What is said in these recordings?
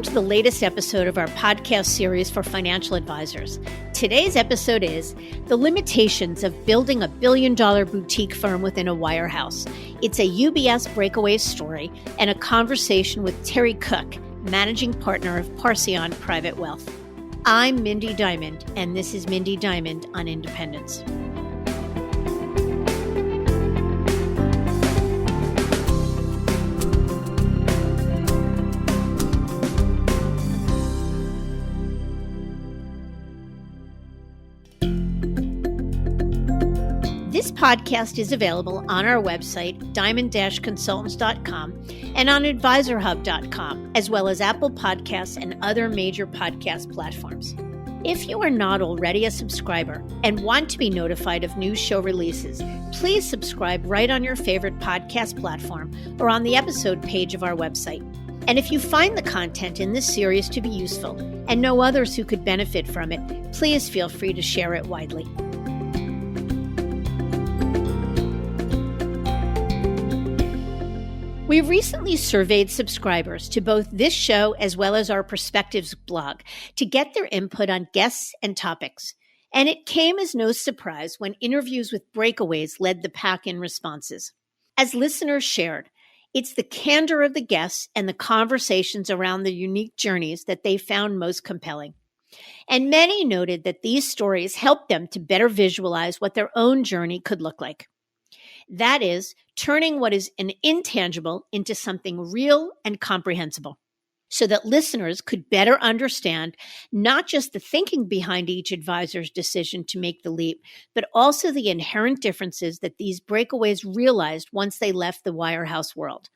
Welcome to the latest episode of our podcast series for financial advisors. Today's episode is The Limitations of Building a Billion-Dollar Boutique Firm Within a Wirehouse. It's a UBS Breakaway story and a conversation with Terry Cook, managing partner of Parsion Private Wealth. I'm Mindy Diamond, and this is Mindy Diamond on Independence. This podcast is available on our website, diamond-consultants.com, and on advisorhub.com, as well as Apple Podcasts and other major podcast platforms. If you are not already a subscriber and want to be notified of new show releases, please subscribe right on your favorite podcast platform or on the episode page of our website. And if you find the content in this series to be useful and know others who could benefit from it, please feel free to share it widely. We recently surveyed subscribers to both this show as well as our Perspectives blog to get their input on guests and topics. And it came as no surprise when interviews with breakaways led the pack in responses. As listeners shared, it's the candor of the guests and the conversations around the unique journeys that they found most compelling. And many noted that these stories helped them to better visualize what their own journey could look like. That is, turning what is an intangible into something real and comprehensible, so that listeners could better understand not just the thinking behind each advisor's decision to make the leap, but also the inherent differences that these breakaways realized once they left the wirehouse world,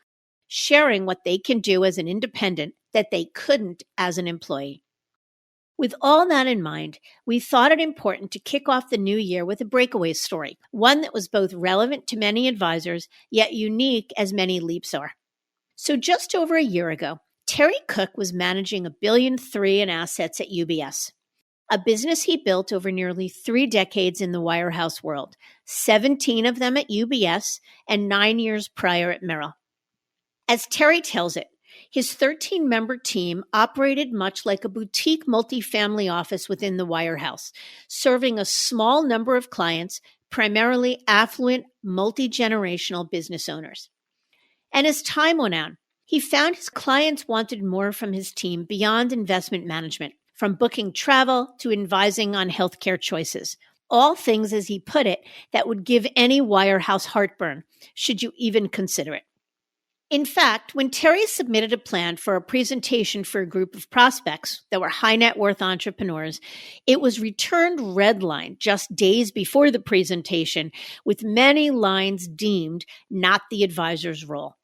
sharing what they can do as an independent that they couldn't as an employee. With all that in mind, we thought it important to kick off the new year with a breakaway story, one that was both relevant to many advisors, yet unique as many leaps are. So just over a year ago, Terry Cook was managing $1.3 billion in assets at UBS, a business he built over nearly 3 decades in the wirehouse world, 17 of them at UBS and 9 years prior at Merrill. As Terry tells it, his 13-member team operated much like a boutique multifamily office within the wirehouse, serving a small number of clients, primarily affluent, multi-generational business owners. And as time went on, he found his clients wanted more from his team beyond investment management, from booking travel to advising on healthcare choices. All things, as he put it, that would give any wirehouse heartburn, should you even consider it. In fact, when Terry submitted a plan for a presentation for a group of prospects that were high net worth entrepreneurs, it was returned redlined just days before the presentation, with many lines deemed not the advisor's role.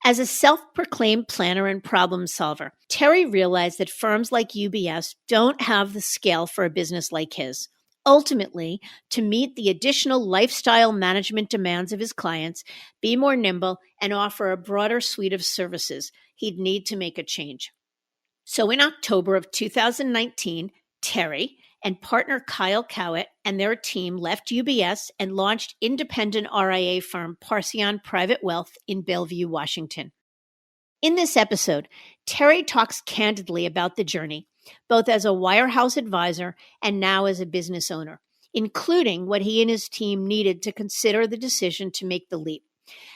As a self-proclaimed planner and problem solver, Terry realized that firms like UBS don't have the scale for a business like his. Ultimately, to meet the additional lifestyle management demands of his clients, be more nimble, and offer a broader suite of services, he'd need to make a change. So in October of 2019, Terry and partner Kyle Cowett and their team left UBS and launched independent RIA firm Parsion Private Wealth in Bellevue, Washington. In this episode, Terry talks candidly about the journey, both as a wirehouse advisor and now as a business owner, including what he and his team needed to consider the decision to make the leap,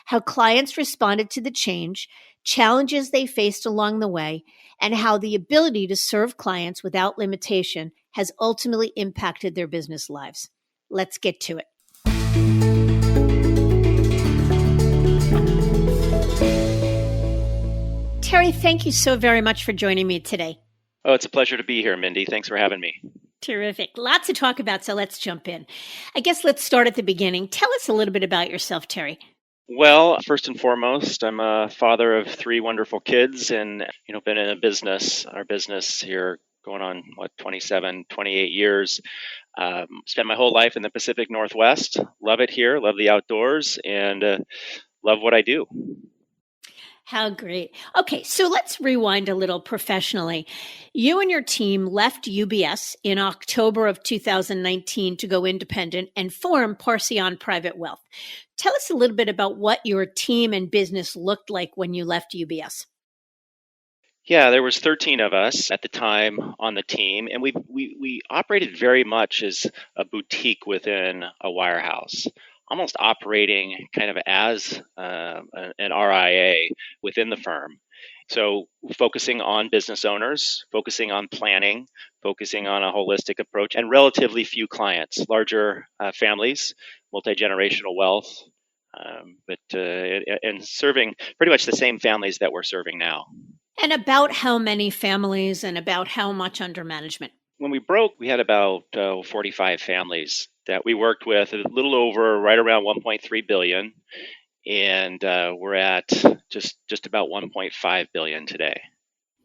how clients responded to the change, challenges they faced along the way, and how the ability to serve clients without limitation has ultimately impacted their business lives. Let's get to it. Terry, thank you so very much for joining me today. Oh, it's a pleasure to be here, Mindy. Thanks for having me. Terrific. Lots to talk about, so let's jump in. I guess let's start at the beginning. Tell us a little bit about yourself, Terry. Well, first and foremost, I'm a father of 3 wonderful kids and, been in our business here going on, 28 years. Spent my whole life in the Pacific Northwest. Love it here, love the outdoors, and love what I do. How great. Okay, so let's rewind a little professionally. You and your team left UBS in October of 2019 to go independent and form Parsion Private Wealth. Tell us a little bit about what your team and business looked like when you left UBS. Yeah, there was 13 of us at the time on the team, and we operated very much as a boutique within a wirehouse, almost operating kind of as an RIA within the firm. So focusing on business owners, focusing on planning, focusing on a holistic approach, and relatively few clients, larger families, multi-generational wealth, and serving pretty much the same families that we're serving now. And about how many families and about how much under management? When we broke, we had about 45 families that we worked with, a little over, right around 1.3 billion, and we're at just about 1.5 billion today.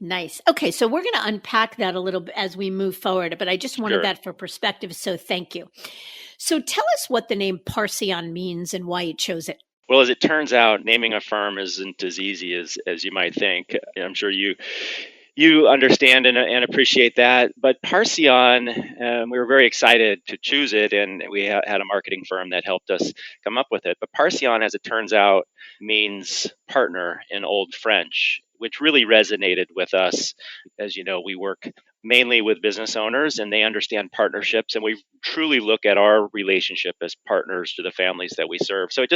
Nice. Okay, so we're going to unpack that a little bit as we move forward, but I just wanted Sure. that for perspective, so thank you. So tell us what the name Parsion means and why you chose it. Well, as it turns out, naming a firm isn't as easy as you might think. I'm sure you understand and appreciate that. But Parsion, we were very excited to choose it, and we had a marketing firm that helped us come up with it. But Parsion, as it turns out, means partner in Old French, which really resonated with us. As you know, we work mainly with business owners, and they understand partnerships, and we truly look at our relationship as partners to the families that we serve. So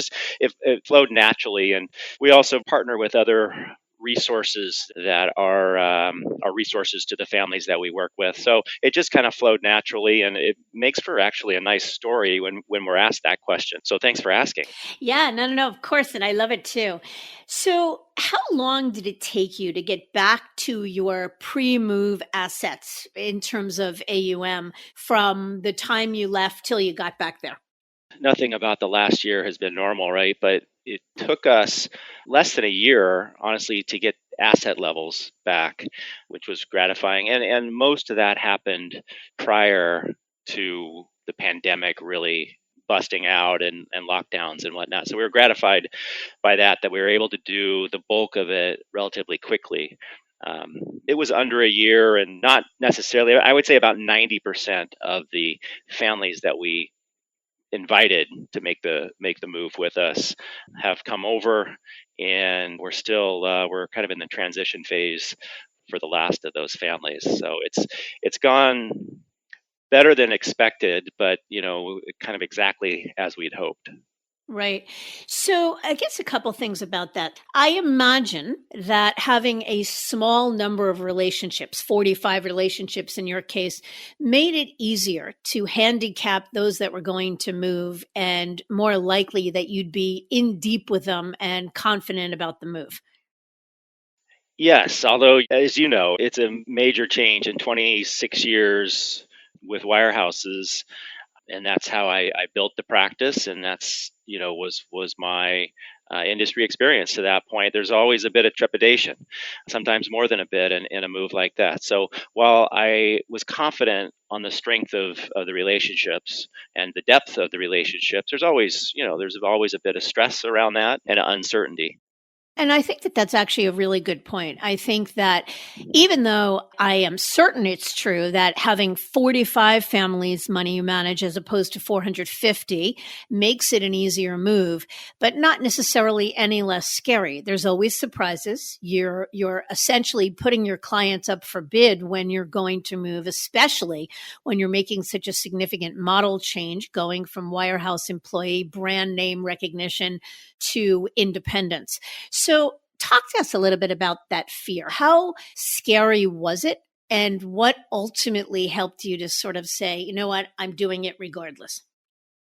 it flowed naturally, and we also partner with other resources that are resources to the families that we work with. So it just kind of flowed naturally, and it makes for actually a nice story when we're asked that question. So thanks for asking. Yeah, no, of course, and I love it too. So how long did it take you to get back to your pre-move assets in terms of AUM from the time you left till you got back there? Nothing about the last year has been normal, right? But it took us less than a year, honestly, to get asset levels back, which was gratifying. And most of that happened prior to the pandemic really busting out and lockdowns and whatnot. So we were gratified by that we were able to do the bulk of it relatively quickly. It was under a year, and not necessarily, I would say about 90% of the families that we invited to make the move with us have come over, and we're kind of in the transition phase for the last of those families. So it's gone better than expected, but kind of exactly as we'd hoped. Right. So I guess a couple things about that. I imagine that having a small number of relationships, 45 relationships in your case, made it easier to handicap those that were going to move and more likely that you'd be in deep with them and confident about the move. Yes, although as you know, it's a major change in 26 years with wirehouses, and that's how I built the practice, and that's was my industry experience to that point. There's always a bit of trepidation, sometimes more than a bit, in a move like that. So while I was confident on the strength of the relationships and the depth of the relationships, there's always a bit of stress around that and uncertainty. And I think that that's actually a really good point. I think that even though I am certain it's true that having 45 families money you manage as opposed to 450 makes it an easier move, but not necessarily any less scary. There's always surprises. You're essentially putting your clients up for bid when you're going to move, especially when you're making such a significant model change, going from wirehouse employee brand name recognition to independence. So, talk to us a little bit about that fear. How scary was it? And what ultimately helped you to sort of say, you know what, I'm doing it regardless?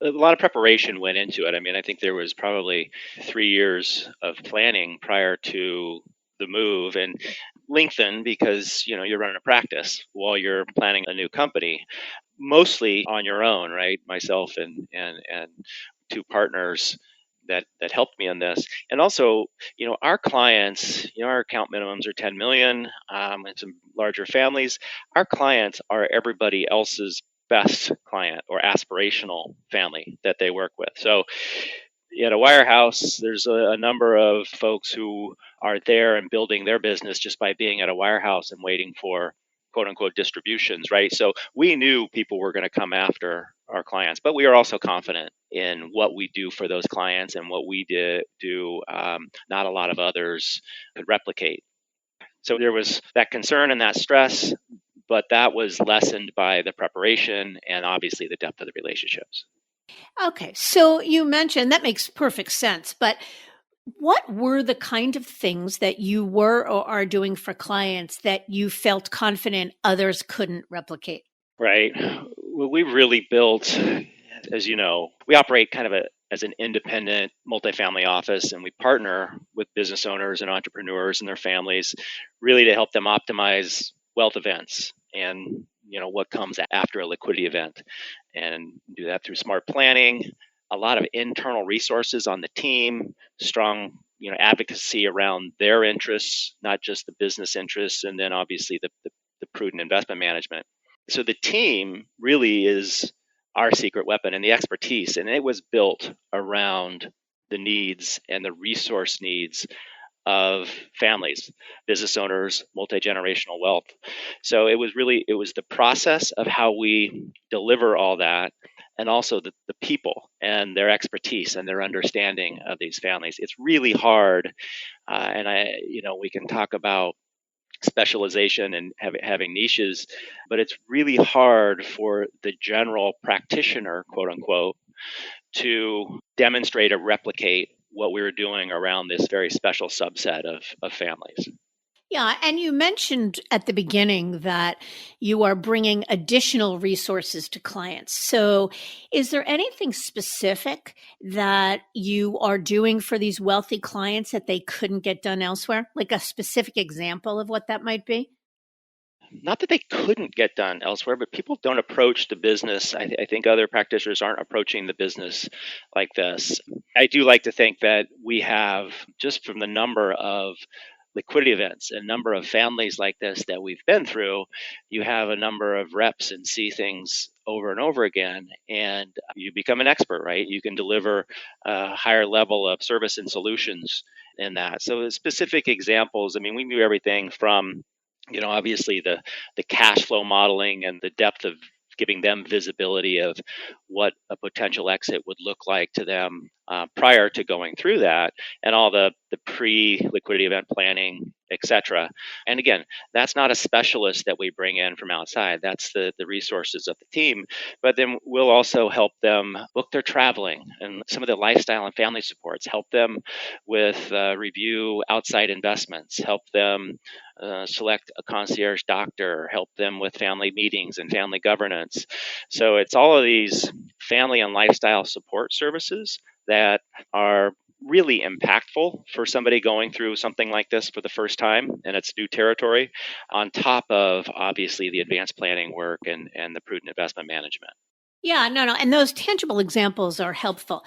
A lot of preparation went into it. I mean, I think there was probably 3 years of planning prior to the move, and lengthened because you're running a practice while you're planning a new company, mostly on your own, right? Myself and two partners that helped me on this. And also, our clients, our account minimums are 10 million, and some larger families. Our clients are everybody else's best client or aspirational family that they work with. So at a wirehouse, there's a number of folks who are there and building their business just by being at a wirehouse and waiting for quote unquote distributions, right? So we knew people were going to come after our clients, but we are also confident in what we do for those clients, and what we do, not a lot of others could replicate. So there was that concern and that stress, but that was lessened by the preparation and obviously the depth of the relationships. Okay, so you mentioned that makes perfect sense, but what were the kind of things that you were or are doing for clients that you felt confident others couldn't replicate? Right. Well, we really built, as you know, we operate kind of as an independent multifamily office, and we partner with business owners and entrepreneurs and their families really to help them optimize wealth events and what comes after a liquidity event, and do that through smart planning, a lot of internal resources on the team, strong advocacy around their interests, not just the business interests, and then obviously the prudent investment management. So the team really is our secret weapon and the expertise, and it was built around the needs and the resource needs of families, business owners, multi-generational wealth. So it was the process of how we deliver all that, and also the people and their expertise and their understanding of these families. It's really hard, and we can talk about specialization and having niches, but it's really hard for the general practitioner, quote unquote, to demonstrate or replicate what we were doing around this very special subset of families. Yeah, and you mentioned at the beginning that you are bringing additional resources to clients. So, is there anything specific that you are doing for these wealthy clients that they couldn't get done elsewhere? Like a specific example of what that might be? Not that they couldn't get done elsewhere, but people don't approach the business. I think other practitioners aren't approaching the business like this. I do like to think that we have, just from the number of liquidity events and number of families like this that we've been through, you have a number of reps and see things over and over again, and you become an expert, right? You can deliver a higher level of service and solutions in that. So the specific examples, I mean, we do everything from obviously the cash flow modeling and the depth of giving them visibility of what a potential exit would look like to them prior to going through that, and all the pre-liquidity event planning, etc. And again, that's not a specialist that we bring in from outside. That's the resources of the team. But then we'll also help them book their traveling and some of the lifestyle and family supports, help them with review outside investments, help them select a concierge doctor, help them with family meetings and family governance. So it's all of these family and lifestyle support services that are really impactful for somebody going through something like this for the first time, and it's new territory, on top of obviously the advanced planning work and the prudent investment management. Yeah, no. And those tangible examples are helpful.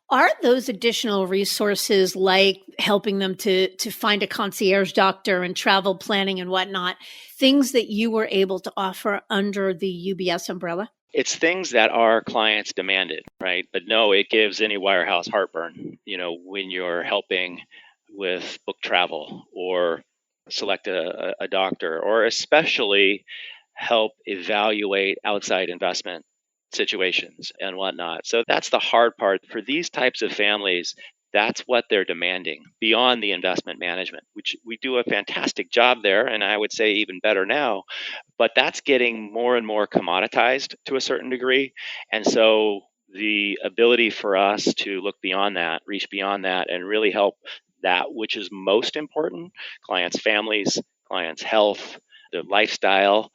Are those additional resources like helping them to find a concierge doctor and travel planning and whatnot, things that you were able to offer under the UBS umbrella? It's things that our clients demanded, right? But no, it gives any wirehouse heartburn, when you're helping with book travel or select a doctor, or especially help evaluate outside investment situations and whatnot. So that's the hard part for these types of families. That's what they're demanding beyond the investment management, which we do a fantastic job there, and I would say even better now. But that's getting more and more commoditized to a certain degree. And so the ability for us to look beyond that, reach beyond that, and really help that which is most important, clients' families, clients' health, their lifestyle,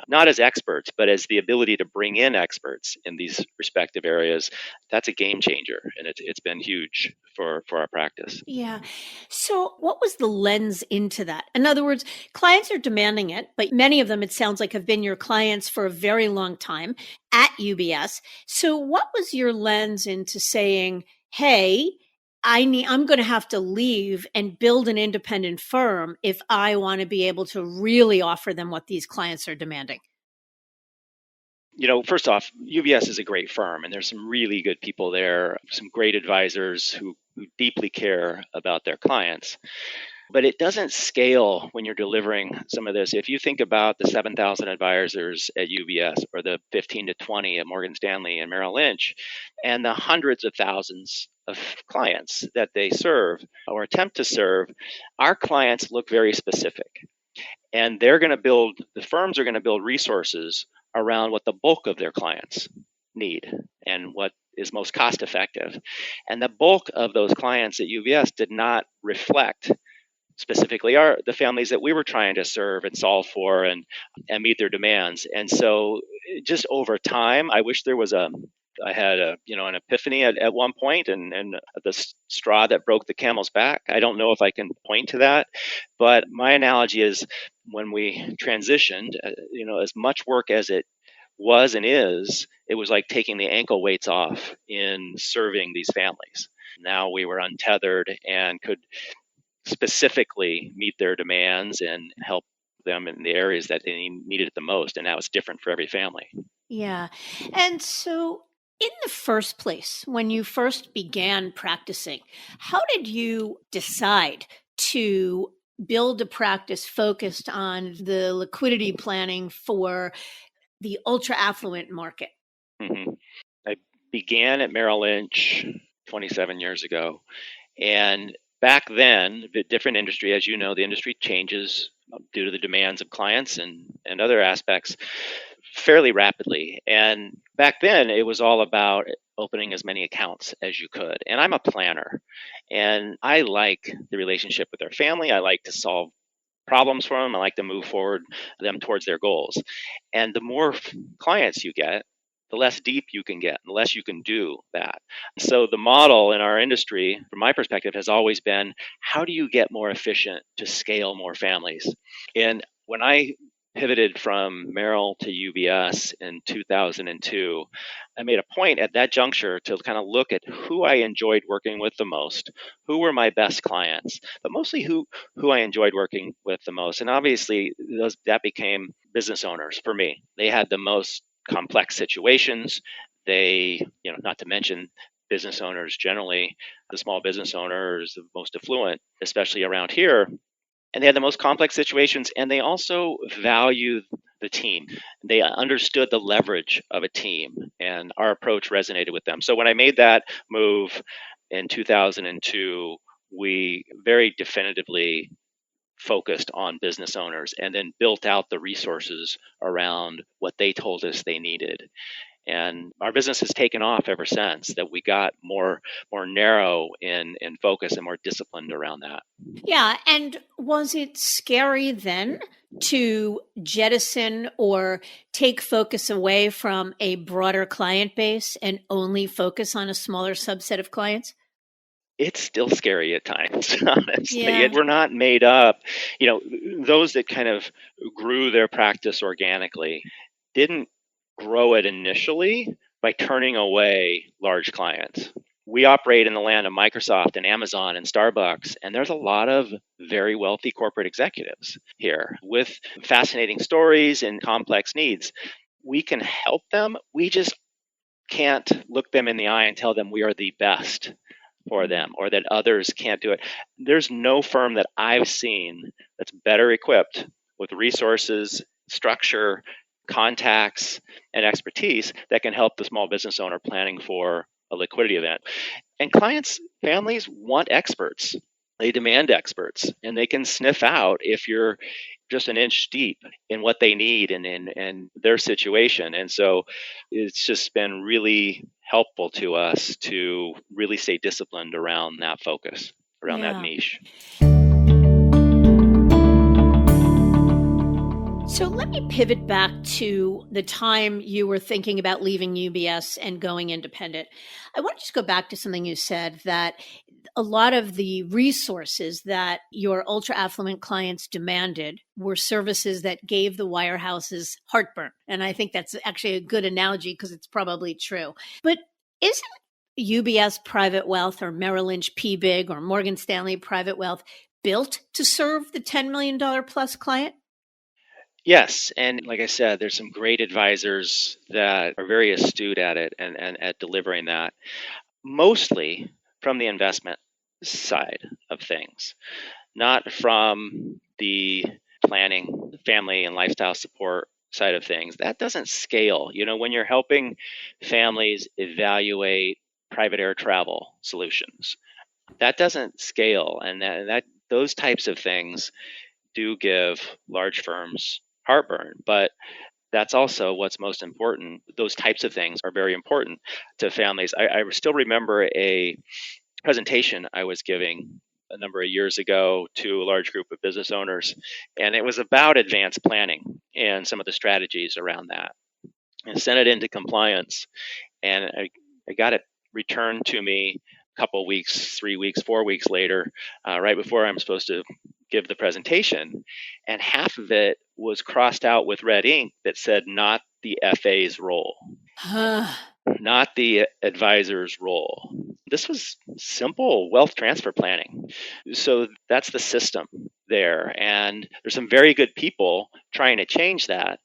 not as experts, but as the ability to bring in experts in these respective areas, that's a game changer. And it's been huge for our practice. Yeah. So, what was the lens into that? In other words, clients are demanding it, but many of them, it sounds like, have been your clients for a very long time at UBS. So, what was your lens into saying, hey, I'm going to have to leave and build an independent firm if I want to be able to really offer them what these clients are demanding? First off, UBS is a great firm, and there's some really good people there, some great advisors who deeply care about their clients. But it doesn't scale when you're delivering some of this. If you think about the 7,000 advisors at UBS, or the 15 to 20 at Morgan Stanley and Merrill Lynch, and the hundreds of thousands of clients that they serve or attempt to serve, our clients look very specific. And the firms are going to build resources around what the bulk of their clients need and what is most cost effective. And the bulk of those clients at UBS did not reflect specifically the families that we were trying to serve and solve for and meet their demands. And so just over time, I had an epiphany at one point, and the straw that broke the camel's back. I don't know if I can point to that, but my analogy is when we transitioned, as much work as it was and is, it was like taking the ankle weights off in serving these families. Now we were untethered and could specifically meet their demands and help them in the areas that they needed it the most. And now it's different for every family. Yeah. And so, in the first place, when you first began practicing, how did you decide to build a practice focused on the liquidity planning for the ultra affluent market? Mm-hmm. I began at Merrill Lynch 27 years ago. And back then, a different industry, as you know, the industry changes due to the demands of clients and other aspects fairly rapidly. And back then, it was all about opening as many accounts as you could. And I'm a planner, and I like the relationship with their family. I like to solve problems for them. I like to move forward them towards their goals. And the more clients you get, the less deep you can get, the less you can do that. So the model in our industry, from my perspective, has always been, how do you get more efficient to scale more families? And when I pivoted from Merrill to UBS in 2002, I made a point at that juncture to kind of look at who I enjoyed working with the most, who were my best clients, but mostly who I enjoyed working with the most. And obviously, that became business owners for me. They had the most complex situations. They, not to mention business owners generally, the small business owner is the most affluent, especially around here. And they had the most complex situations, and they also value the team. They understood the leverage of a team, and our approach resonated with them. So when I made that move in 2002, we very definitively focused on business owners and then built out the resources around what they told us they needed. And our business has taken off ever since, that we got more narrow in focus and more disciplined around that. Yeah. And was it scary then to jettison or take focus away from a broader client base and only focus on a smaller subset of clients? It's still scary at times, honestly. Yeah. We're not made up. Those that kind of grew their practice organically didn't grow it initially by turning away large clients. We operate in the land of Microsoft and Amazon and Starbucks, and there's a lot of very wealthy corporate executives here with fascinating stories and complex needs. We can help them. We just can't look them in the eye and tell them we are the best for them or that others can't do it. There's no firm that I've seen that's better equipped with resources, structure, contacts, and expertise that can help the small business owner planning for a liquidity event. And clients, families want experts. They demand experts, and they can sniff out if you're just an inch deep in what they need and in their situation. And so it's just been really helpful to us to really stay disciplined around that focus, around that niche. So let me pivot back to the time you were thinking about leaving UBS and going independent. I want to just go back to something you said, that a lot of the resources that your ultra affluent clients demanded were services that gave the wirehouses heartburn. And I think that's actually a good analogy because it's probably true. But isn't UBS Private Wealth or Merrill Lynch PBIG or Morgan Stanley Private Wealth built to serve the $10 million plus client? Yes. And like I said, there's some great advisors that are very astute at it and at delivering that, mostly from the investment side of things, not from the planning, family, and lifestyle support side of things. That doesn't scale. When you're helping families evaluate private air travel solutions, that doesn't scale. And that those types of things do give large firms heartburn, but that's also what's most important. Those types of things are very important to families. I still remember a presentation I was giving a number of years ago to a large group of business owners, and it was about advanced planning and some of the strategies around that. And sent it into compliance, and I got it returned to me a couple of weeks, 3 weeks, 4 weeks later, right before I'm supposed to give the presentation, and half of it was crossed out with red ink that said not the FA's role, not the advisor's role. This was simple wealth transfer planning. So that's the system there. And there's some very good people trying to change that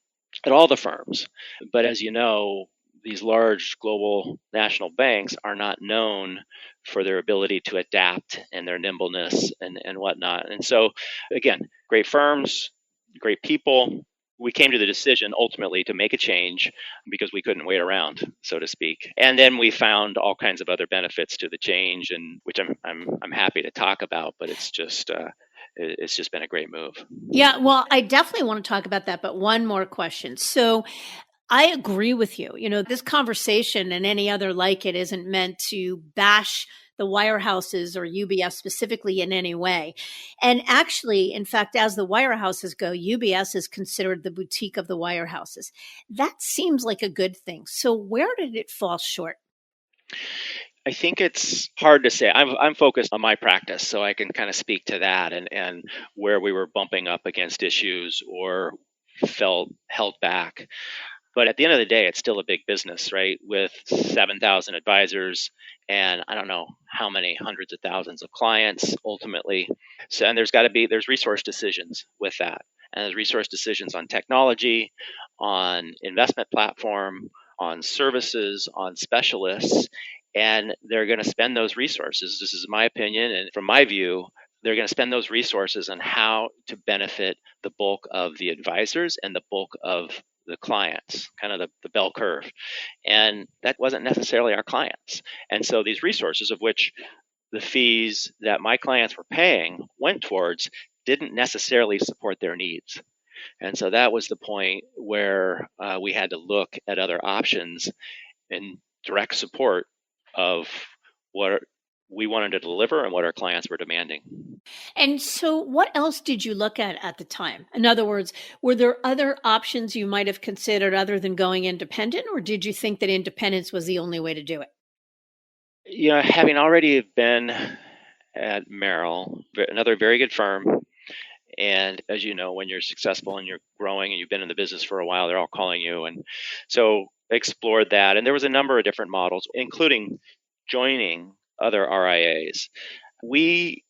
at all the firms. But as you know, these large global national banks are not known for their ability to adapt and their nimbleness and whatnot. And so, again, great firms, great people. We came to the decision ultimately to make a change because we couldn't wait around, so to speak. And then we found all kinds of other benefits to the change, and which I'm happy to talk about. But it's just been a great move. Yeah, well, I definitely want to talk about that, but one more question. So I agree with you. This conversation and any other like it isn't meant to bash the wirehouses or UBS specifically in any way. And actually, in fact, as the wirehouses go, UBS is considered the boutique of the wirehouses. That seems like a good thing. So where did it fall short? I think it's hard to say. I'm focused on my practice, so I can kind of speak to that and where we were bumping up against issues or felt held back. But at the end of the day, it's still a big business, right? With 7,000 advisors and I don't know how many hundreds of thousands of clients ultimately. So, and there's resource decisions with that. And there's resource decisions on technology, on investment platform, on services, on specialists. And they're going to spend those resources. This is my opinion. And from my view, they're going to spend those resources on how to benefit the bulk of the advisors and the bulk of the clients, kind of the bell curve. And that wasn't necessarily our clients. And so these resources, of which the fees that my clients were paying went towards, didn't necessarily support their needs. And so that was the point where we had to look at other options in direct support of what we wanted to deliver and what our clients were demanding. And so what else did you look at the time? In other words, were there other options you might have considered other than going independent, or did you think that independence was the only way to do it? Having already been at Merrill, another very good firm, and as you know, when you're successful and you're growing and you've been in the business for a while, they're all calling you. And so I explored that. And there was a number of different models, including joining other RIAs. We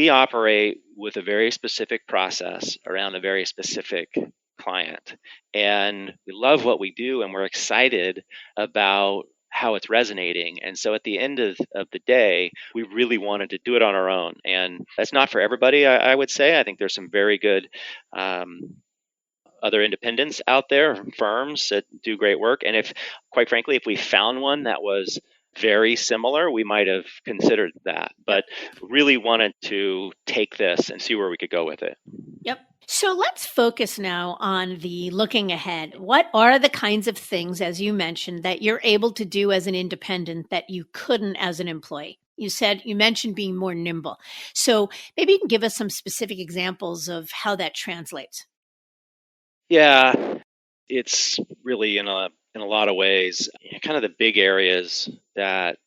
operate with a very specific process around a very specific client. And we love what we do, and we're excited about how it's resonating. And so at the end of the day, we really wanted to do it on our own. And that's not for everybody, I would say. I think there's some very good other independents out there, firms that do great work. And quite frankly, if we found one that was very similar, we might have considered that, but really wanted to take this and see where we could go with it. Yep. So let's focus now on the looking ahead. What are the kinds of things, as you mentioned, that you're able to do as an independent that you couldn't as an employee? You mentioned being more nimble. So maybe you can give us some specific examples of how that translates. Yeah, it's really in a lot of ways, kind of the big areas that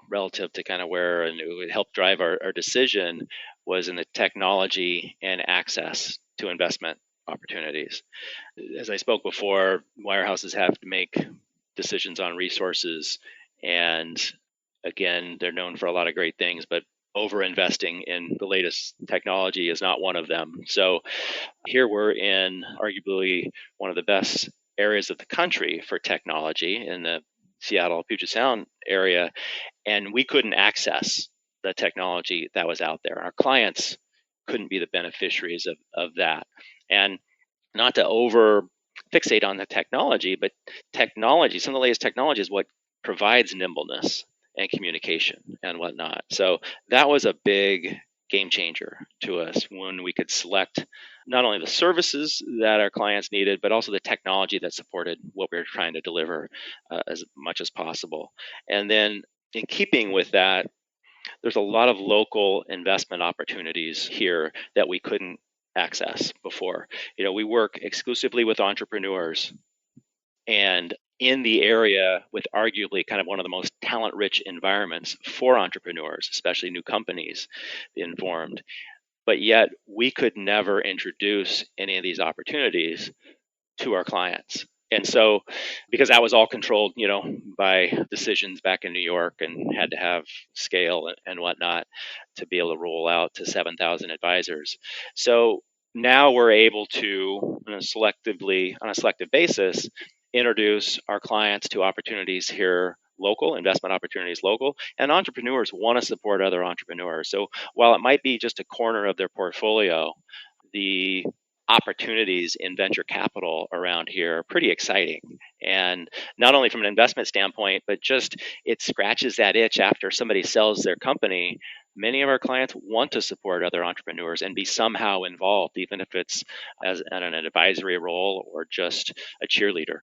relative to kind of where it would help drive our decision was in the technology and access to investment opportunities. As I spoke before, wirehouses have to make decisions on resources. And again, they're known for a lot of great things, but over-investing in the latest technology is not one of them. So here we're in arguably one of the best areas of the country for technology in the Seattle, Puget Sound area, and we couldn't access the technology that was out there. Our clients couldn't be the beneficiaries of that. And not to over fixate on the technology, but technology, some of the latest technology is what provides nimbleness and communication and whatnot. So that was a big game changer to us when we could select not only the services that our clients needed, but also the technology that supported what we were trying to deliver as much as possible. And then in keeping with that, there's a lot of local investment opportunities here that we couldn't access before. We work exclusively with entrepreneurs, and in the area with arguably kind of one of the most talent-rich environments for entrepreneurs, especially new companies being formed. But yet we could never introduce any of these opportunities to our clients. And so, because that was all controlled, by decisions back in New York, and had to have scale and whatnot to be able to roll out to 7,000 advisors. So now we're able to, on a selective basis, introduce our clients to opportunities here local, investment opportunities local, and entrepreneurs want to support other entrepreneurs. So while it might be just a corner of their portfolio, the opportunities in venture capital around here are pretty exciting. And not only from an investment standpoint, but just it scratches that itch after somebody sells their company. Many of our clients want to support other entrepreneurs and be somehow involved, even if it's as in an advisory role or just a cheerleader.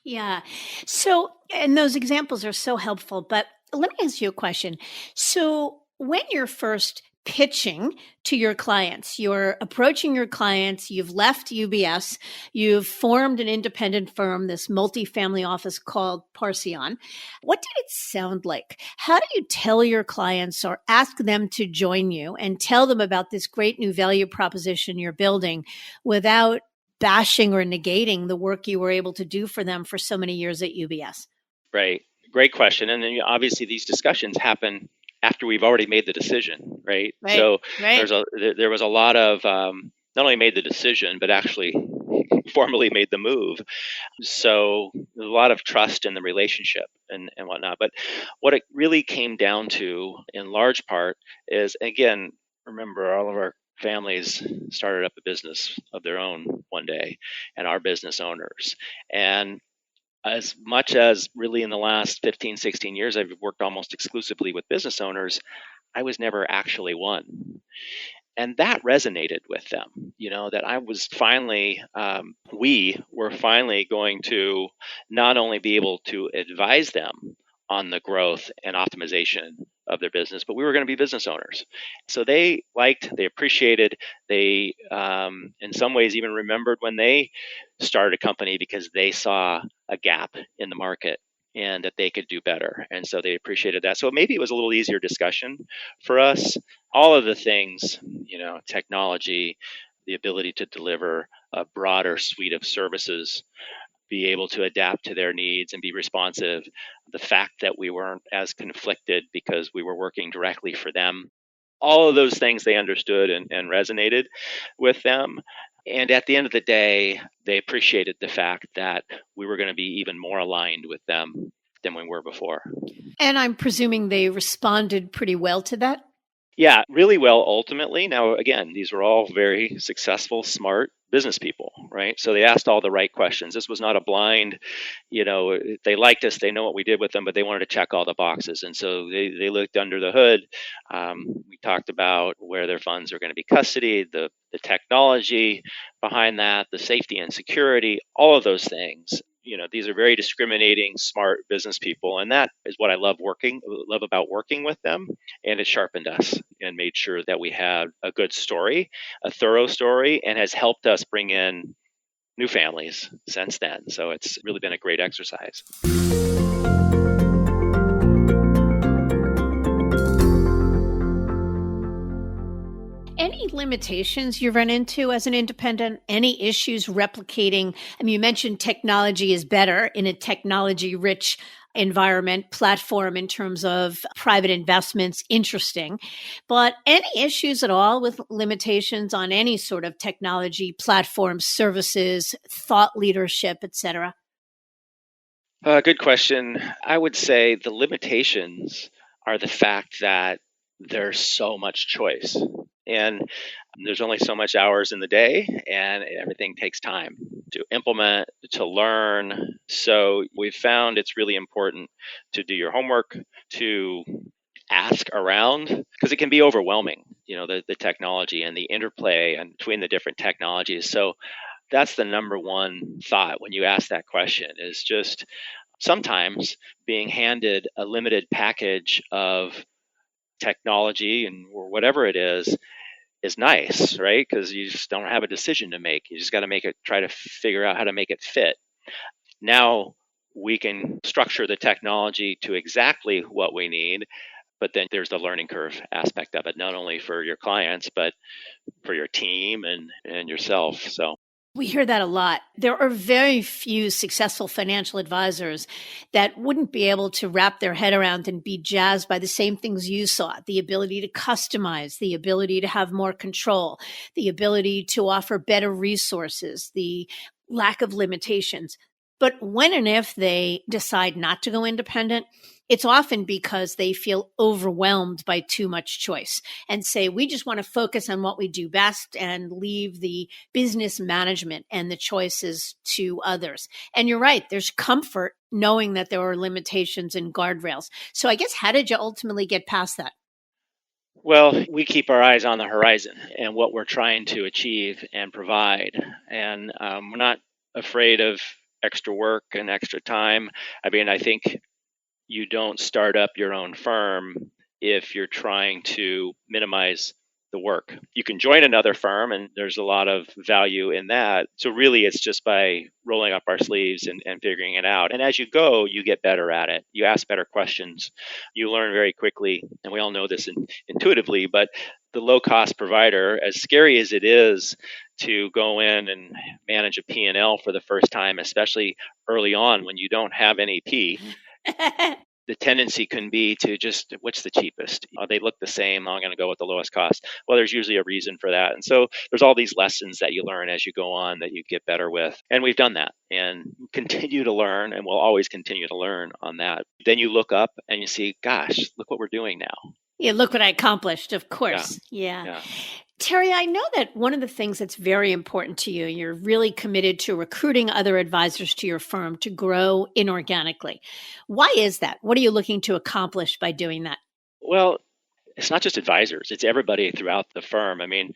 Yeah. So, and those examples are so helpful, but let me ask you a question. So, when you're first pitching to your clients, you're approaching your clients, you've left UBS, you've formed an independent firm, this multifamily office called Parsion. What did it sound like? How do you tell your clients or ask them to join you and tell them about this great new value proposition you're building without bashing or negating the work you were able to do for them for so many years at UBS? Right. Great question. And then obviously these discussions happen after we've already made the decision, right? So there was a lot of not only made the decision, but actually formally made the move. So there's a lot of trust in the relationship and whatnot. But what it really came down to in large part is, again, remember, all of our families started up a business of their own one day and are business owners. And as much as really in the last 15, 16 years, I've worked almost exclusively with business owners, I was never actually one. And that resonated with them, that I was finally, we were finally going to not only be able to advise them on the growth and optimization of their business, but we were going to be business owners. So they appreciated, they, in some ways, even remembered when they started a company because they saw a gap in the market and that they could do better. And so they appreciated that. So maybe it was a little easier discussion for us. All of the things, technology, the ability to deliver a broader suite of services, be able to adapt to their needs and be responsive. The fact that we weren't as conflicted because we were working directly for them. All of those things they understood and resonated with them. And at the end of the day, they appreciated the fact that we were going to be even more aligned with them than we were before. And I'm presuming they responded pretty well to that? Yeah, really well, ultimately. Now, again, these were all very successful, smart business people, right? So they asked all the right questions. This was not a blind, they liked us, they know what we did with them, but they wanted to check all the boxes. And so they looked under the hood. We talked about where their funds are going to be custodied, the technology behind that, the safety and security, all of those things. These are very discriminating, smart business people. And that is what I love about working with them. And it sharpened us and made sure that we had a good story, a thorough story, and has helped us bring in new families since then. So it's really been a great exercise. Any limitations you run into as an independent? Any issues replicating? I mean, you mentioned technology is better in a technology-rich environment, platform in terms of private investments, interesting. But any issues at all with limitations on any sort of technology, platform, services, thought leadership, et cetera? Good question. I would say the limitations are the fact that there's so much choice. And there's only so much hours in the day, and everything takes time to implement, to learn. So we've found it's really important to do your homework, to ask around, because it can be overwhelming. the technology and the interplay and between the different technologies. So that's the number one thought when you ask that question, is just sometimes being handed a limited package of technology and or whatever it is nice, right? Because you just don't have a decision to make. You just got to try to figure out how to make it fit. Now we can structure the technology to exactly what we need, but then there's the learning curve aspect of it, not only for your clients, but for your team and yourself. So we hear that a lot. There are very few successful financial advisors that wouldn't be able to wrap their head around and be jazzed by the same things you saw: the ability to customize, the ability to have more control, the ability to offer better resources, the lack of limitations. But when and if they decide not to go independent, it's often because they feel overwhelmed by too much choice and say, we just want to focus on what we do best and leave the business management and the choices to others. And you're right, there's comfort knowing that there are limitations and guardrails. So I guess, how did you ultimately get past that? well, we keep our eyes on the horizon and what we're trying to achieve and provide. And we're not afraid of extra work and extra time. I mean, I think you don't start up your own firm if you're trying to minimize the work. You can join another firm, and there's a lot of value in that. So really, it's just by rolling up our sleeves and figuring it out. And as you go, you get better at it. You ask better questions. You learn very quickly. And we all know this intuitively, but the low-cost provider, as scary as it is to go in and manage a P&L for the first time, especially early on when you don't have any P, the tendency can be to just, what's the cheapest? They look the same. I'm going to go with the lowest cost. Well, there's usually a reason for that. And so there's all these lessons that you learn as you go on that you get better with. And we've done that and continue to learn, and we'll always continue to learn on that. Then you look up and you see, gosh, look what we're doing now. Yeah, look what I accomplished, of course. Yeah. Terry, I know that one of the things that's very important to you, you're really committed to recruiting other advisors to your firm to grow inorganically. Why is that? What are you looking to accomplish by doing that? Well, it's not just advisors, it's everybody throughout the firm. I mean,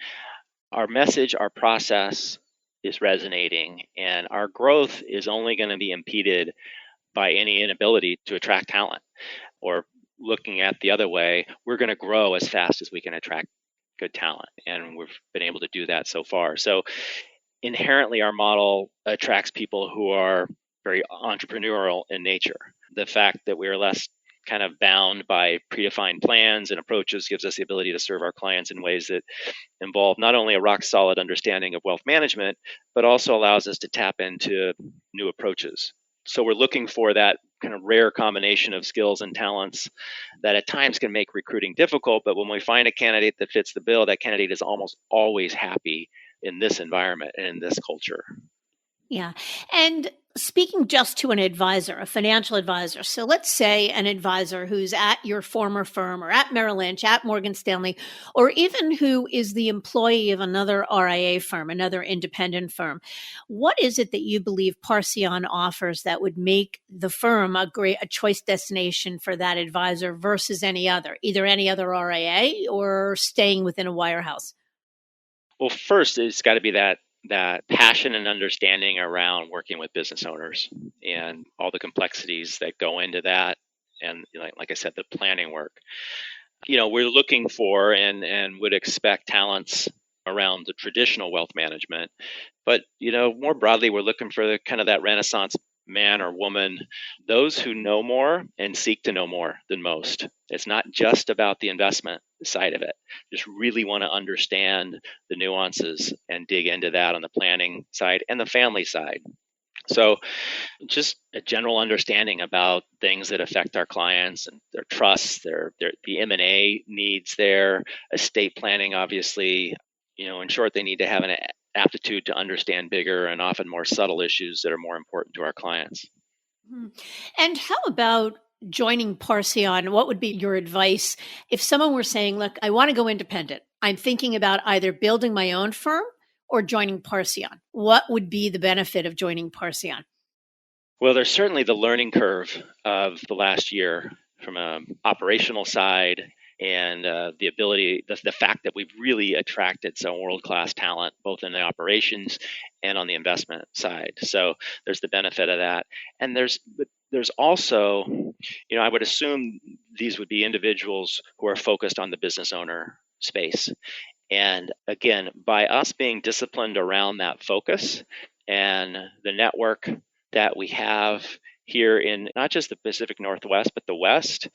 our message, our process is resonating, and our growth is only going to be impeded by any inability to attract talent. Or looking at the other way, we're going to grow as fast as we can attract good talent, and we've been able to do that so far. So inherently, our model attracts people who are very entrepreneurial in nature. The fact that we're less kind of bound by predefined plans and approaches gives us the ability to serve our clients in ways that involve not only a rock solid understanding of wealth management, but also allows us to tap into new approaches. So we're looking for that kind of rare combination of skills and talents that at times can make recruiting difficult. But when we find a candidate that fits the bill, that candidate is almost always happy in this environment and in this culture. Yeah. And speaking just to an advisor, a financial advisor. So let's say an advisor who's at your former firm or at Merrill Lynch, at Morgan Stanley, or even who is the employee of another RIA firm, another independent firm. What is it that you believe Parsion offers that would make the firm a choice destination for that advisor versus any other, either any other RIA or staying within a wirehouse? Well, first, it's got to be that passion and understanding around working with business owners and all the complexities that go into that. And like I said, the planning work. We're looking for and would expect talents around the traditional wealth management. But, more broadly, we're looking for that Renaissance man or woman, those who know more and seek to know more than most. It's not just about the investment side of it. Just really want to understand the nuances and dig into that on the planning side and the family side. So just a general understanding about things that affect our clients and their trusts, the M&A needs, their estate planning, obviously. In short, they need to have an aptitude to understand bigger and often more subtle issues that are more important to our clients. And how about joining Parsion? What would be your advice if someone were saying, look, I want to go independent. I'm thinking about either building my own firm or joining Parsion. What would be the benefit of joining Parsion? Well, there's certainly the learning curve of the last year from an operational side and the ability, the fact that we've really attracted some world-class talent, both in the operations and on the investment side. So there's the benefit of that. And there's also, I would assume these would be individuals who are focused on the business owner space. And again, by us being disciplined around that focus and the network that we have here in not just the Pacific Northwest, but the West,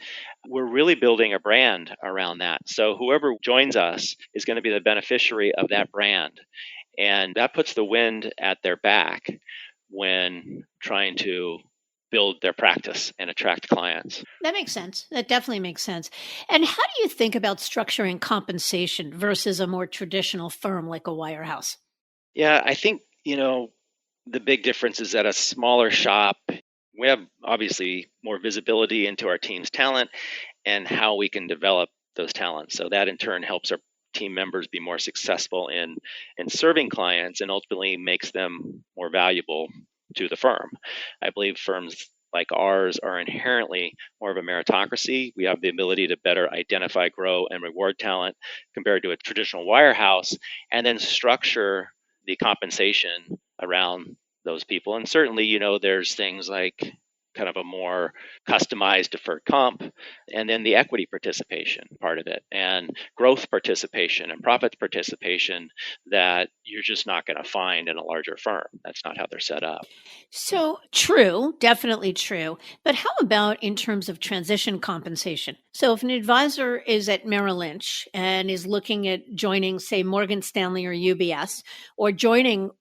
we're really building a brand around that. So whoever joins us is going to be the beneficiary of that brand. And that puts the wind at their back when trying to build their practice and attract clients. That makes sense. That definitely makes sense. And how do you think about structuring compensation versus a more traditional firm like a Wirehouse? Yeah, I think, the big difference is at a smaller shop, we have obviously more visibility into our team's talent and how we can develop those talents. So that in turn helps our team members be more successful in serving clients and ultimately makes them more valuable to the firm. I believe firms like ours are inherently more of a meritocracy. We have the ability to better identify, grow, and reward talent compared to a traditional wirehouse, and then structure the compensation around those people. And certainly, there's things like kind of a more customized deferred comp, and then the equity participation part of it, and growth participation and profits participation that you're just not going to find in a larger firm. That's not how they're set up. So true, definitely true. But how about in terms of transition compensation? So if an advisor is at Merrill Lynch and is looking at joining, say, Morgan Stanley or UBS, or joining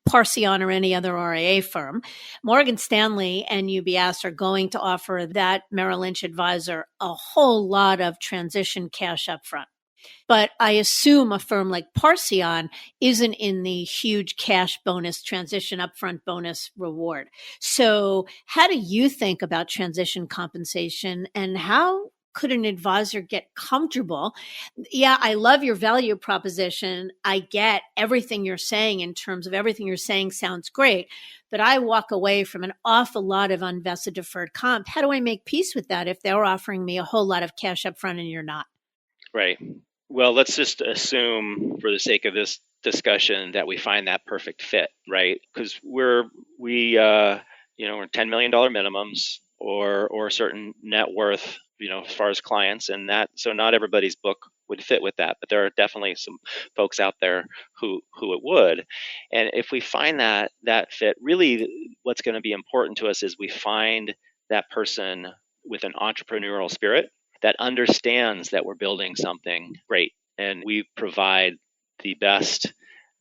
Parsion or any other RIA firm, Morgan Stanley and UBS are going to offer that Merrill Lynch advisor a whole lot of transition cash up front. But I assume a firm like Parsion isn't in the huge cash bonus, transition upfront bonus reward. So how do you think about transition compensation, and how could an advisor get comfortable? Yeah, I love your value proposition. I get everything you're saying in terms of everything you're saying sounds great, but I walk away from an awful lot of unvested deferred comp. How do I make peace with that if they're offering me a whole lot of cash up front and you're not? Right. Well, let's just assume, for the sake of this discussion, that we find that perfect fit, right? Because we're $10 million minimums or a certain net worth, as far as clients, and that, so not everybody's book would fit with that, but there are definitely some folks out there who it would. And if we find that fit, really what's going to be important to us is we find that person with an entrepreneurial spirit that understands that we're building something great, and we provide the best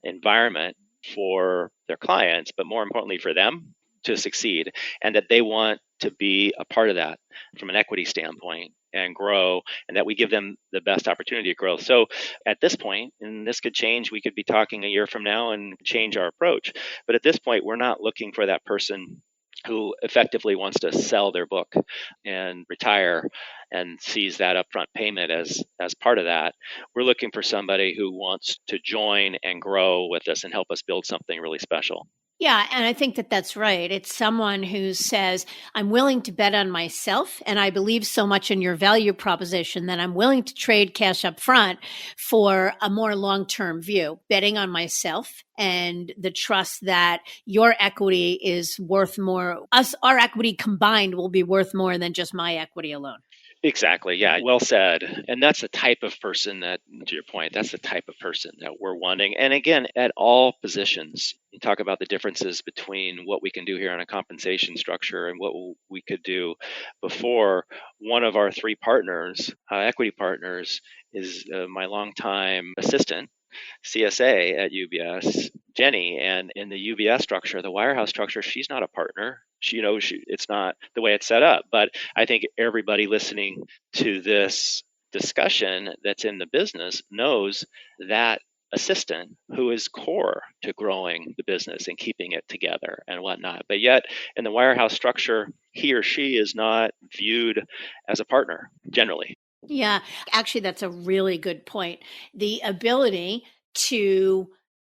environment for their clients, but more importantly for them to succeed, and that they want to be a part of that from an equity standpoint and grow, and that we give them the best opportunity to grow. So at this point, and this could change, we could be talking a year from now and change our approach, but at this point, we're not looking for that person who effectively wants to sell their book and retire and sees that upfront payment as part of that. We're looking for somebody who wants to join and grow with us and help us build something really special. Yeah, and I think that that's right. It's someone who says, I'm willing to bet on myself, and I believe so much in your value proposition that I'm willing to trade cash up front for a more long-term view, betting on myself and the trust that your equity is worth more. Our equity combined will be worth more than just my equity alone. Exactly. Yeah. Well said. And that's the type of person that, to your point, that's the type of person that we're wanting. And again, at all positions, you talk about the differences between what we can do here on a compensation structure and what we could do before. One of our three partners, equity partners, is my longtime assistant, CSA at UBS, Jenny. And in the UBS structure, the Wirehouse structure, she's not a partner. It's not the way it's set up. But I think everybody listening to this discussion that's in the business knows that assistant who is core to growing the business and keeping it together and whatnot. But yet in the Wirehouse structure, he or she is not viewed as a partner generally. Yeah, actually, that's a really good point. The ability to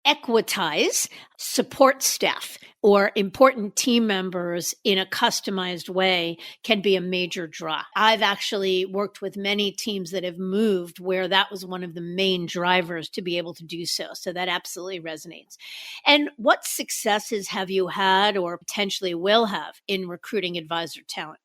equitize support staff or important team members in a customized way can be a major draw. I've actually worked with many teams that have moved where that was one of the main drivers to be able to do so. So that absolutely resonates. And what successes have you had or potentially will have in recruiting advisor talent?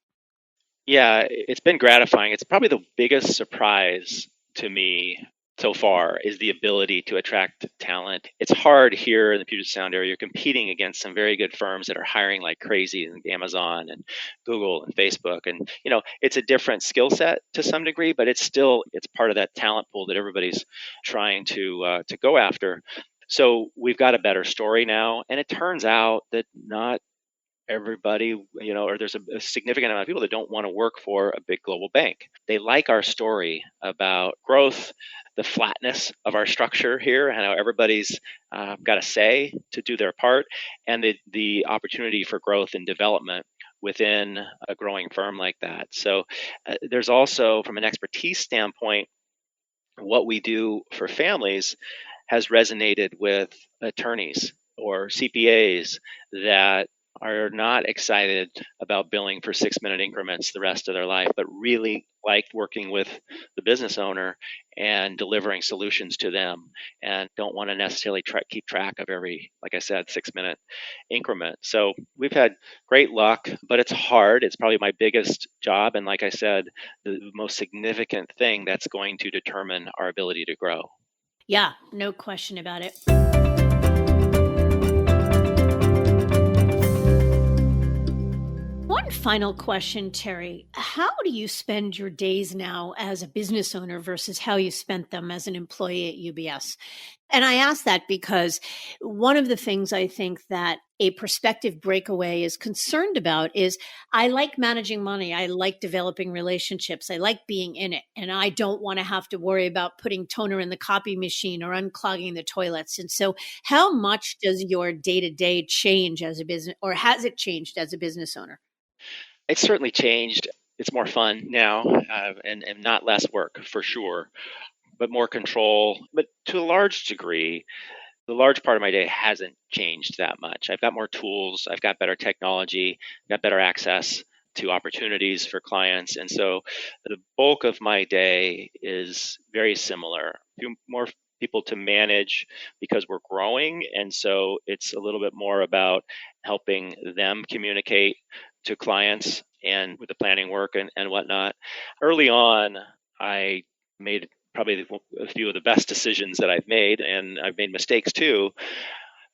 Yeah, it's been gratifying. It's probably the biggest surprise to me so far is the ability to attract talent. It's hard here in the Puget Sound area. You're competing against some very good firms that are hiring like crazy, and Amazon and Google and Facebook. And, it's a different skill set to some degree, but it's part of that talent pool that everybody's trying to go after. So we've got a better story now. And it turns out that not everybody, or there's a significant amount of people that don't want to work for a big global bank. They like our story about growth, the flatness of our structure here, and how everybody's got a say to do their part, and the opportunity for growth and development within a growing firm like that. So there's also, from an expertise standpoint, what we do for families has resonated with attorneys or CPAs that are not excited about billing for 6-minute increments the rest of their life, but really like working with the business owner and delivering solutions to them, and don't want to necessarily keep track of every, like I said, 6-minute increment. So we've had great luck, but it's hard. It's probably my biggest job. And like I said, the most significant thing that's going to determine our ability to grow. Yeah, no question about it. One final question, Terry. How do you spend your days now as a business owner versus how you spent them as an employee at UBS? And I ask that because one of the things I think that a prospective breakaway is concerned about is I like managing money. I like developing relationships. I like being in it. And I don't want to have to worry about putting toner in the copy machine or unclogging the toilets. And so how much does your day-to-day change as a business, or has it changed as a business owner? It's certainly changed. It's more fun now, and not less work for sure, but more control. But to a large degree, the large part of my day hasn't changed that much. I've got more tools, I've got better technology, got better access to opportunities for clients. And so the bulk of my day is very similar. A few more people to manage because we're growing. And so it's a little bit more about helping them communicate to clients and with the planning work and whatnot. Early on, I made probably a few of the best decisions that I've made, and I've made mistakes too,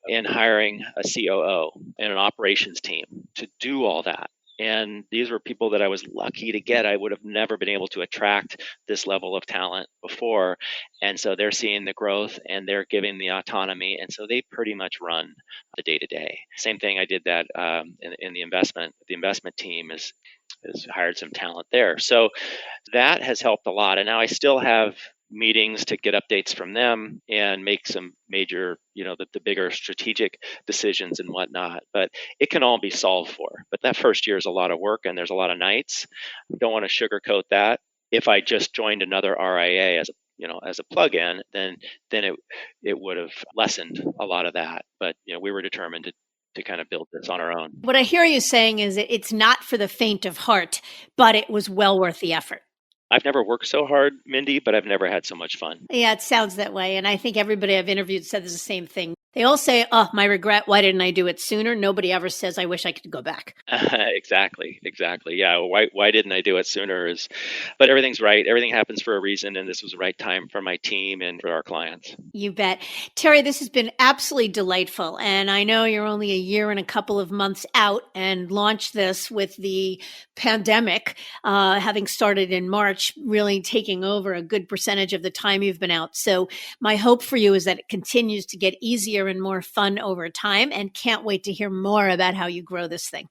in hiring a COO and an operations team to do all that. And these were people that I was lucky to get. I would have never been able to attract this level of talent before. And so they're seeing the growth and they're giving the autonomy. And so they pretty much run the day to day. Same thing I did that in the investment team is hired some talent there. So that has helped a lot. And now I still have meetings to get updates from them and make some major, the bigger strategic decisions and whatnot. But it can all be solved for. But that first year is a lot of work and there's a lot of nights. Don't want to sugarcoat that. If I just joined another RIA as a plug-in, then it would have lessened a lot of that. But we were determined to kind of build this on our own. What I hear you saying is that it's not for the faint of heart, but it was well worth the effort. I've never worked so hard, Mindy, but I've never had so much fun. Yeah, it sounds that way. And I think everybody I've interviewed said the same thing. They all say, oh, my regret, why didn't I do it sooner? Nobody ever says, I wish I could go back. Exactly. Yeah, why didn't I do it sooner? But everything's right. Everything happens for a reason, and this was the right time for my team and for our clients. You bet. Terry, this has been absolutely delightful. And I know you're only a year and a couple of months out and launched this with the pandemic, having started in March, really taking over a good percentage of the time you've been out. So my hope for you is that it continues to get easier and more fun over time, and can't wait to hear more about how you grow this thing.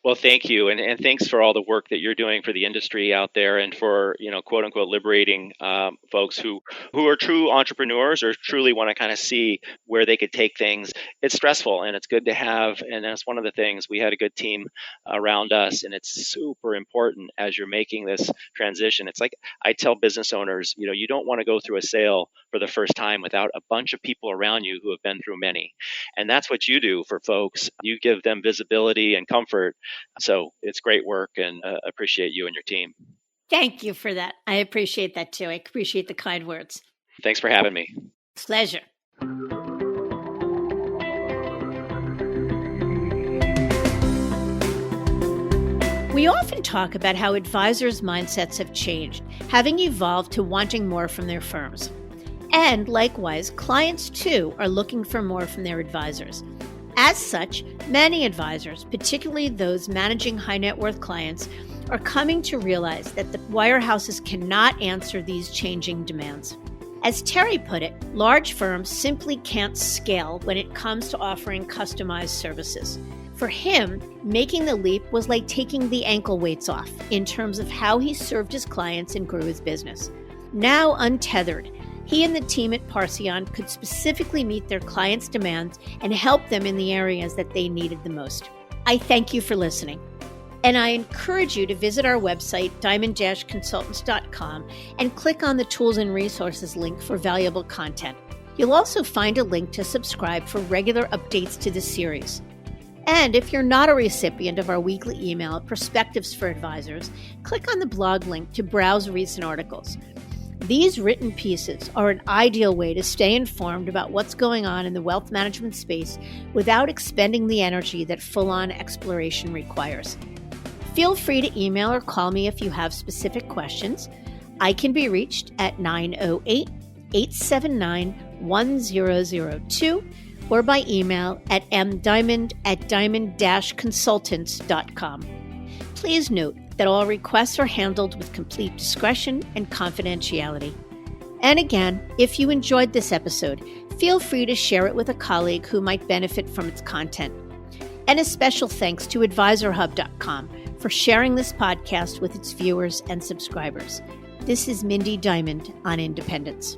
Well, thank you, and thanks for all the work that you're doing for the industry out there, and for quote unquote liberating folks who are true entrepreneurs or truly want to kind of see where they could take things. It's stressful, and it's good to have, and that's one of the things. We had a good team around us, and it's super important as you're making this transition. It's like I tell business owners, you don't want to go through a sale for the first time without a bunch of people around you who have been through many, and that's what you do for folks. You give them visibility and comfort. So it's great work, and appreciate you and your team. Thank you for that. I appreciate that too. I appreciate the kind words. Thanks for having me. Pleasure. We often talk about how advisors' mindsets have changed, having evolved to wanting more from their firms. And likewise, clients too are looking for more from their advisors. As such, many advisors, particularly those managing high net worth clients, are coming to realize that the wirehouses cannot answer these changing demands. As Terry put it, large firms simply can't scale when it comes to offering customized services. For him, making the leap was like taking the ankle weights off in terms of how he served his clients and grew his business. Now untethered, he and the team at Parsion could specifically meet their clients' demands and help them in the areas that they needed the most. I thank you for listening. And I encourage you to visit our website, diamond-consultants.com, and click on the Tools and Resources link for valuable content. You'll also find a link to subscribe for regular updates to this series. And if you're not a recipient of our weekly email, Perspectives for Advisors, click on the blog link to browse recent articles. These written pieces are an ideal way to stay informed about what's going on in the wealth management space without expending the energy that full-on exploration requires. Feel free to email or call me if you have specific questions. I can be reached at 908-879-1002 or by email at mdiamond@diamond-consultants.com. Please note that all requests are handled with complete discretion and confidentiality. And again, if you enjoyed this episode, feel free to share it with a colleague who might benefit from its content. And a special thanks to AdvisorHub.com for sharing this podcast with its viewers and subscribers. This is Mindy Diamond on Independence.